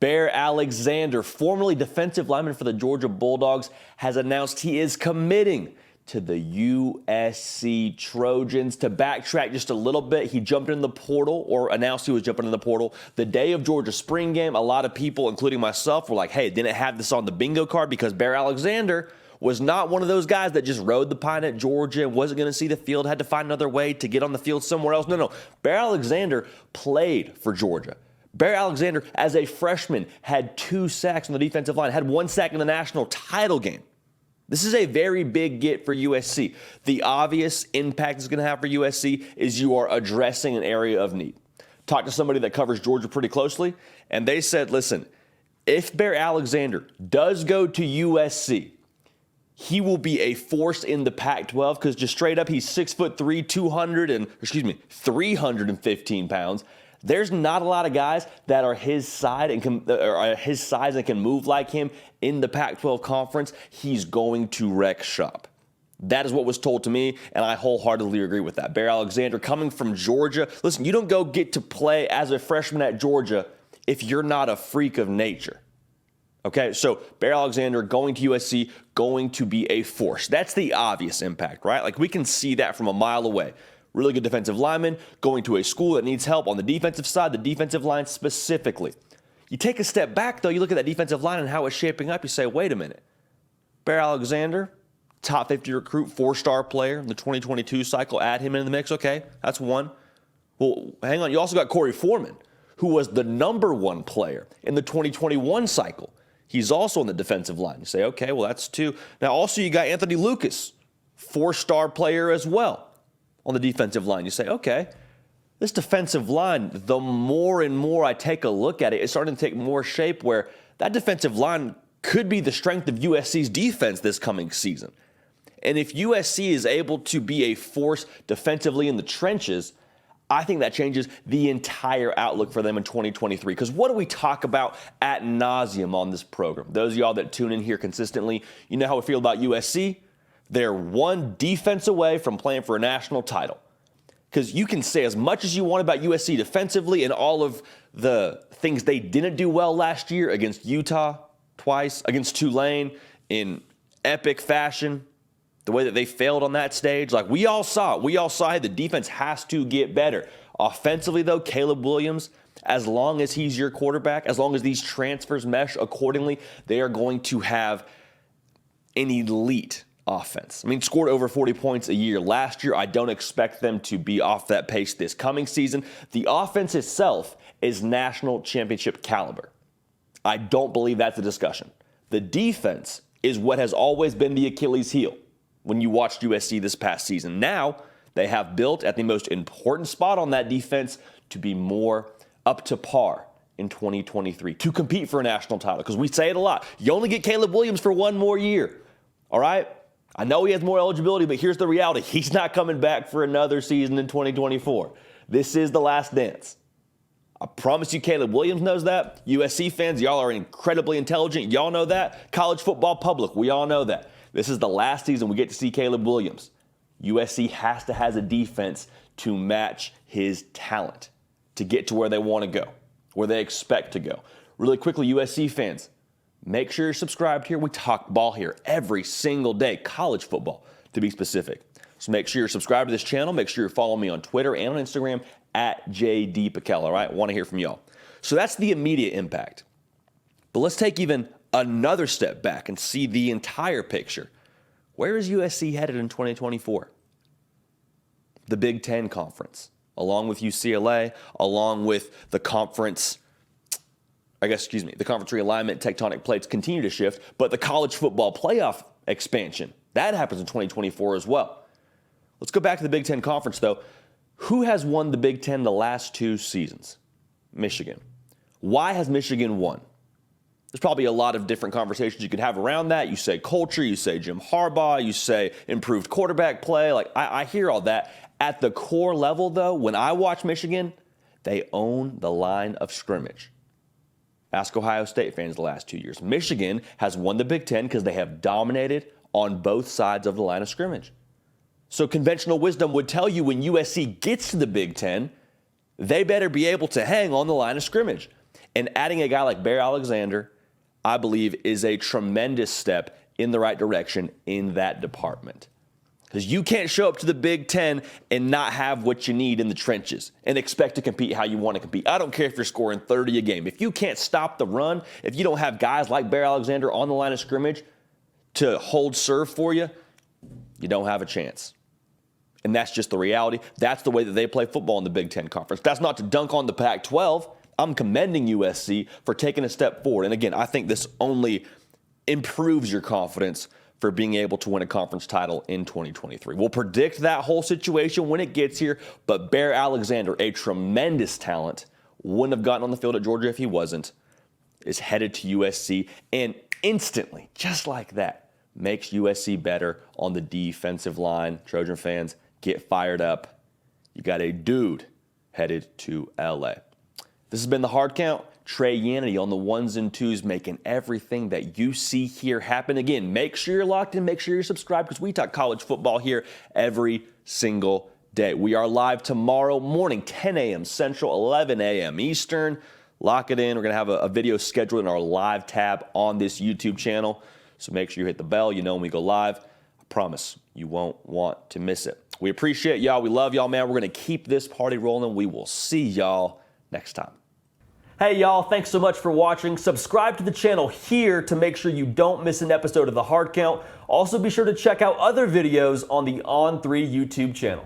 Bear Alexander, formerly defensive lineman for the Georgia Bulldogs, has announced he is committing to the USC Trojans. To backtrack just a little bit, he jumped in the portal, or announced he was jumping in the portal, the day of Georgia's spring game. A lot of people, including myself, were like, hey, didn't have this on the bingo card, because Bear Alexander was not one of those guys that just rode the pine at Georgia and wasn't going to see the field, had to find another way to get on the field somewhere else. No. Bear Alexander played for Georgia. Bear Alexander, as a freshman, had 2 sacks on the defensive line, had 1 sack in the national title game. This is a very big get for USC. The obvious impact it's going to have for USC is you are addressing an area of need. Talked to somebody that covers Georgia pretty closely, and they said, listen, if Bear Alexander does go to USC, he will be a force in the Pac-12, because just straight up, he's 6'3", 315 pounds. There's not a lot of guys that are his size and can move like him in the Pac-12 conference. He's going to wreck shop. That is what was told to me, and I wholeheartedly agree with that. Bear Alexander, coming from Georgia. Listen, you don't go get to play as a freshman at Georgia if you're not a freak of nature. Okay, so Bear Alexander going to USC, going to be a force. That's the obvious impact, right? Like, we can see that from a mile away. Really good defensive lineman going to a school that needs help on the defensive side, the defensive line specifically. You take a step back, though, you look at that defensive line and how it's shaping up, you say, wait a minute. Bear Alexander, top 50 recruit, 4-star player in the 2022 cycle, add him in the mix. Okay, that's one. Well, hang on. You also got Corey Foreman, who was the #1 player in the 2021 cycle. He's also on the defensive line. You say, okay, well, that's 2. Now, also, you got Anthony Lucas, 4-star player as well on the defensive line. You say, okay, this defensive line, the more and more I take a look at it, it's starting to take more shape where that defensive line could be the strength of USC's defense this coming season. And if USC is able to be a force defensively in the trenches, I think that changes the entire outlook for them in 2023. Because what do we talk about ad nauseum on this program? Those of y'all that tune in here consistently, you know how we feel about USC. They're one defense away from playing for a national title. Because you can say as much as you want about USC defensively and all of the things they didn't do well last year against Utah twice, against Tulane in epic fashion, the way that they failed on that stage. Like, we all saw it. We all saw it. The defense has to get better. Offensively, though, Caleb Williams, as long as he's your quarterback, as long as these transfers mesh accordingly, they are going to have an elite offense. I mean, scored over 40 points a year last year. I don't expect them to be off that pace this coming season. The offense itself is national championship caliber. I don't believe that's a discussion. The defense is what has always been the Achilles heel when you watched USC this past season. Now, they have built at the most important spot on that defense to be more up to par in 2023, to compete for a national title. Because we say it a lot. You only get Caleb Williams for 1 more year. All right? I know he has more eligibility, but here's the reality. He's not coming back for another season in 2024. This is the last dance. I promise you Caleb Williams knows that. USC fans, y'all are incredibly intelligent. Y'all know that. College football public, we all know that. This is the last season we get to see Caleb Williams. USC has to have a defense to match his talent to get to where they want to go, where they expect to go. Really quickly, USC fans, make sure you're subscribed here. We talk ball here every single day, college football to be specific. So make sure you're subscribed to this channel. Make sure you're following me on Twitter and on Instagram at JDPakel, all right? Want to hear from y'all. So that's the immediate impact. But let's take even another step back and see the entire picture. Where is USC headed in 2024? The Big Ten Conference, along with UCLA, along with the conference, the conference realignment, tectonic plates continue to shift, but the college football playoff expansion, that happens in 2024 as well. Let's go back to the Big Ten Conference, though. Who has won the Big Ten the last 2 seasons? Michigan. Why has Michigan won? There's probably a lot of different conversations you could have around that. You say culture, you say Jim Harbaugh, you say improved quarterback play. Like, I hear all that. At the core level, though, when I watch Michigan, they own the line of scrimmage. Ask Ohio State fans the last 2 years. Michigan has won the Big Ten because they have dominated on both sides of the line of scrimmage. So conventional wisdom would tell you when USC gets to the Big Ten, they better be able to hang on the line of scrimmage. And adding a guy like Bear Alexander, I believe, is a tremendous step in the right direction in that department. Because you can't show up to the Big Ten and not have what you need in the trenches and expect to compete how you want to compete. I don't care if you're scoring 30 a game. If you can't stop the run, if you don't have guys like Bear Alexander on the line of scrimmage to hold serve for you, you don't have a chance. And that's just the reality. That's the way that they play football in the Big Ten Conference. That's not to dunk on the Pac-12. I'm commending USC for taking a step forward. And again, I think this only improves your confidence for being able to win a conference title in 2023. We'll predict that whole situation when it gets here, but Bear Alexander, a tremendous talent, wouldn't have gotten on the field at Georgia if he wasn't, is headed to USC and instantly, just like that, makes USC better on the defensive line. Trojan fans, get fired up. You got a dude headed to LA. This has been The Hard Count. Trey Yannity on the ones and twos, making everything that you see here happen. Again, make sure you're locked in, make sure you're subscribed, because we talk college football here every single day. We are live tomorrow morning, 10 a.m. Central, 11 a.m. Eastern. Lock it in. We're going to have a video scheduled in our live tab on this YouTube channel. So make sure you hit the bell. You know when we go live. I promise you won't want to miss it. We appreciate y'all. We love y'all, man. We're going to keep this party rolling. We will see y'all next time. Hey y'all, thanks so much for watching. Subscribe to the channel here to make sure you don't miss an episode of The Hard Count. Also be sure to check out other videos on the On3 YouTube channel.